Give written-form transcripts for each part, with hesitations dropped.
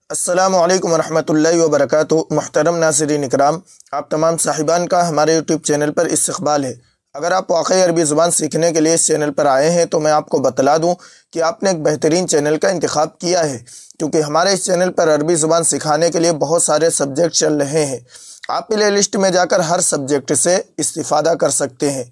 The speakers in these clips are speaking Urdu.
السلام علیکم ورحمۃ اللہ وبرکاتہ۔ محترم ناظرین اکرام، آپ تمام صاحبان کا ہمارے یوٹیوب چینل پر استقبال ہے۔ اگر آپ واقعی عربی زبان سیکھنے کے لیے اس چینل پر آئے ہیں تو میں آپ کو بتلا دوں کہ آپ نے ایک بہترین چینل کا انتخاب کیا ہے، کیونکہ ہمارے اس چینل پر عربی زبان سکھانے کے لیے بہت سارے سبجیکٹ چل رہے ہیں۔ آپ پلے لسٹ میں جا کر ہر سبجیکٹ سے استفادہ کر سکتے ہیں۔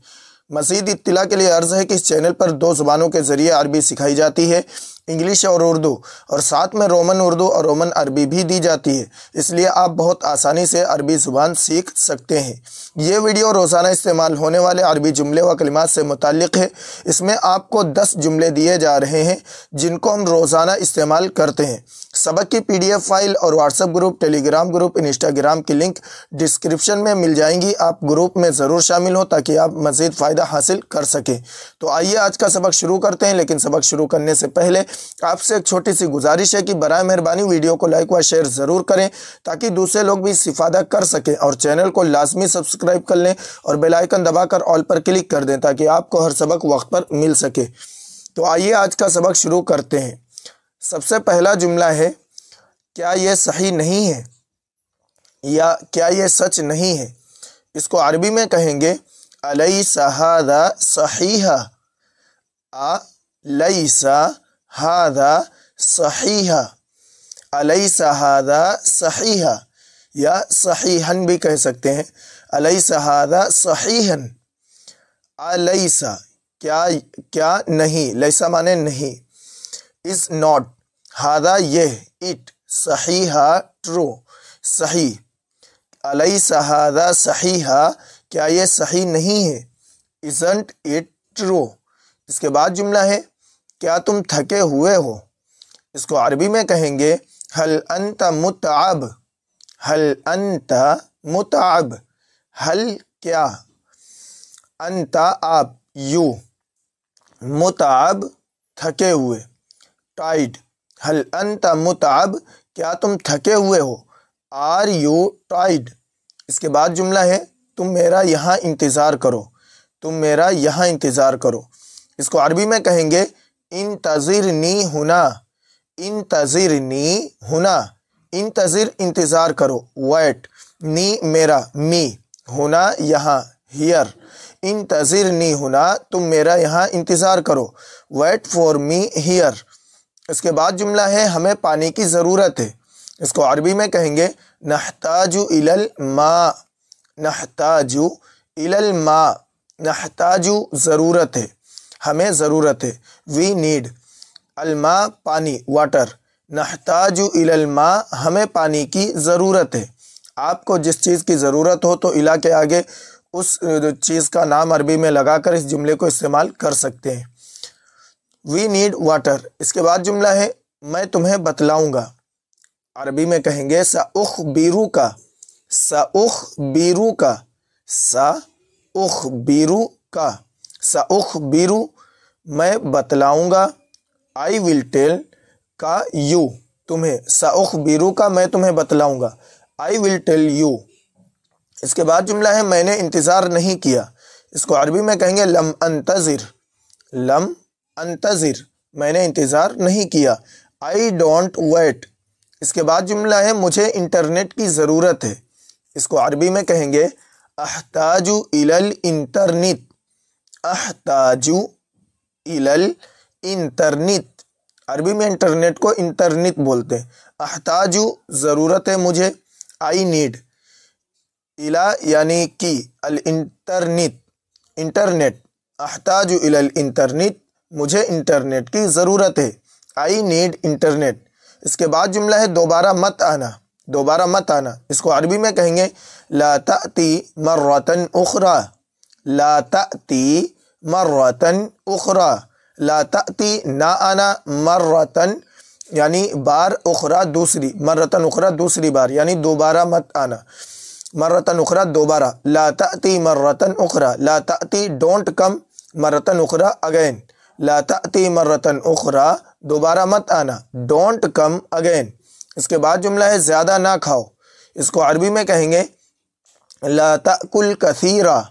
مزید اطلاع کے لیے عرض ہے کہ اس چینل پر 2 زبانوں کے ذریعے عربی سکھائی جاتی ہے، انگلش اور اردو، اور ساتھ میں رومن اردو اور رومن عربی بھی دی جاتی ہے۔ اس لیے آپ بہت آسانی سے عربی زبان سیکھ سکتے ہیں۔ یہ ویڈیو روزانہ استعمال ہونے والے عربی جملے و کلمات سے متعلق ہے۔ اس میں آپ کو 10 جملے دیے جا رہے ہیں جن کو ہم روزانہ استعمال کرتے ہیں۔ سبق کی PDF فائل اور واٹس ایپ گروپ، ٹیلی گرام گروپ، انسٹاگرام کی لنک ڈسکرپشن میں مل جائیں گی۔ آپ گروپ میں ضرور شامل ہو تاکہ آپ مزید فائدہ حاصل کر سکیں۔ تو آئیے آج کا سبق شروع کرتے ہیں، لیکن سبق شروع کرنے سے پہلے آپ سے ایک چھوٹی سی گزارش ہے کہ برائے مہربانی ویڈیو کو لائک و شیئر ضرور کریں تاکہ دوسرے لوگ بھی استفادہ کر سکیں، اور چینل کو لازمی سبسکرائب کر لیں اور بیل آئیکن دبا کر آل پر کلک کر دیں تاکہ آپ کو ہر سبق وقت پر مل سکے۔ تو آئیے آج کا سبق شروع کرتے ہیں۔ سب سے پہلا جملہ ہے، کیا یہ صحیح نہیں ہے یا کیا یہ سچ نہیں ہے؟ اس کو عربی میں کہیں گے الیس ھذا صحیح، الیس ھذا صحیح، الیس ھذا صحیح، یا صحیحاً بھی کہہ سکتے ہیں۔ الیس ھذا صحیحاً، الیس کیا نہیں، لیسا مانے نہیں، از ناٹ، ھذا یہ، اٹ صحیح ٹرو صحیح، الیس ھذا صحیح کیا یہ صحیح نہیں ہے، isn't it true۔ اس کے بعد جملہ ہے، کیا تم تھکے ہوئے ہو؟ اس کو عربی میں کہیں گے هل انت متعب، هل انت متعب، هل کیا، انت آپ، یو، متعب تھکے ہوئے، ٹائڈ، هل انت متعب کیا تم تھکے ہوئے ہو، آر یو ٹائڈ۔ اس کے بعد جملہ ہے، تم میرا یہاں انتظار کرو، تم میرا یہاں انتظار کرو۔ اس کو عربی میں کہیں گے انتظرنی ہنا، انتظرنی ہنا، انتظر انتظار کرو، ویٹ، نی میرا، می، ہنا یہاں، ہیئر، انتظرنی ہنا تم میرا یہاں انتظار کرو، ویٹ فور می ہیئر۔ اس کے بعد جملہ ہے، ہمیں پانی کی ضرورت ہے۔ اس کو عربی میں کہیں گے نحتاج الی الماء، نحتاج الی الماء، نحتاج ضرورت ہے، ہمیں ضرورت ہے، وی نیڈ، الماء پانی، واٹر، نحتاج الی الماء ہمیں پانی کی ضرورت ہے۔ آپ کو جس چیز کی ضرورت ہو تو الی کے آگے اس چیز کا نام عربی میں لگا کر اس جملے کو استعمال کر سکتے ہیں، وی نیڈ واٹر۔ اس کے بعد جملہ ہے، میں تمہیں بتلاؤں گا، عربی میں کہیں گے سأخبرک، سأخبرک، سأخبرک، سأخبر میں بتلاؤں گا، I will tell کا you تمہیں، سأخبرک میں تمہیں بتلاؤں گا، I will tell you۔ اس کے بعد جملہ ہے، میں نے انتظار نہیں کیا۔ اس کو عربی میں کہیں گے لم انتظر، لم انتظر میں نے انتظار نہیں کیا، I don't wait۔ اس کے بعد جملہ ہے، مجھے انٹرنیٹ کی ضرورت ہے۔ اس کو عربی میں کہیں گے احتاج الی الانٹرنیٹ، احتاج الی الانٹرنیٹ، عربی میں انٹرنیٹ کو انٹرنیٹ بولتے ہیں۔ احتاج ضرورت ہے مجھے، آئی نیڈ، الی یعنی کی، الانٹرنیٹ انٹرنیٹ، احتاج الی الانٹرنیٹ مجھے انٹرنیٹ کی ضرورت ہے، آئی نیڈ انٹرنیٹ۔ اس کے بعد جملہ ہے، دوبارہ مت آنا، دوبارہ مت آنا۔ اس کو عربی میں کہیں گے لا تأتی مرۃ اخری، لا تأتی مرۃ اخری، لا تأتی نہ آنا، مرۃ یعنی بار، اخری دوسری، مرۃ اخری دوسری بار یعنی دوبارہ مت آنا، مرۃ اخری دوبارہ، لا تأتی مرۃ اخری، لا تأتی ڈونٹ کم، مرۃ اخری اگین، لا تأتی مرۃ اخری دوبارہ مت آنا، ڈونٹ کم اگین۔ اس کے بعد جملہ ہے، زیادہ نہ کھاؤ۔ اس کو عربی میں کہیں گے لا تأکل کثیرا،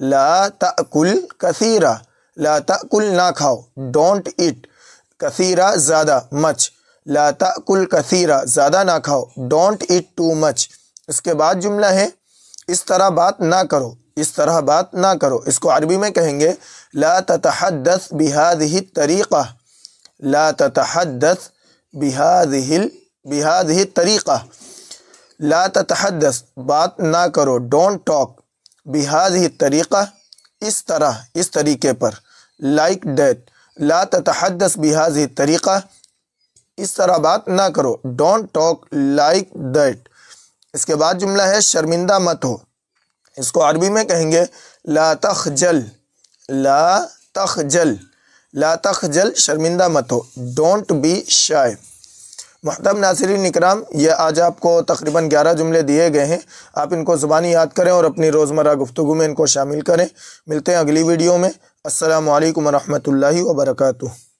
لا تأکل کثیرا، لا تأکل نہ کھاؤ، ڈونٹ ایٹ، کثیرا زیادہ، مچ، لا تأکل کثیرا، زیادہ نہ کھاؤ، ڈونٹ ایٹ ٹو مچ۔ اس کے بعد جملہ ہے اس طرح بات نہ کرو، اس طرح بات نہ کرو، اس کو عربی میں کہیں گے لا تتحدث بهذه الطریقہ، لا تتحدث بهذه الطریقہ، لا تتحدث بات نہ کرو، ڈونٹ ٹاک، بهذه الطریقہ اس طرح، اس طریقے پر، لائک دیٹ، لا تتحدث بهذه الطریقہ اس طرح بات نہ کرو، ڈونٹ ٹاک لائک دیٹ۔ اس کے بعد جملہ ہے شرمندہ مت ہو، اس کو عربی میں کہیں گے لا تخجل، لا تخجل، لا تخجل شرمندہ مت ہو، ڈونٹ بی شائے۔ محترم ناظرین اکرام، یہ آج آپ کو تقریباً 11 جملے دیے گئے ہیں، آپ ان کو زبانی یاد کریں اور اپنی روزمرہ گفتگو میں ان کو شامل کریں۔ ملتے ہیں اگلی ویڈیو میں۔ السلام علیکم ورحمۃ اللہ وبرکاتہ۔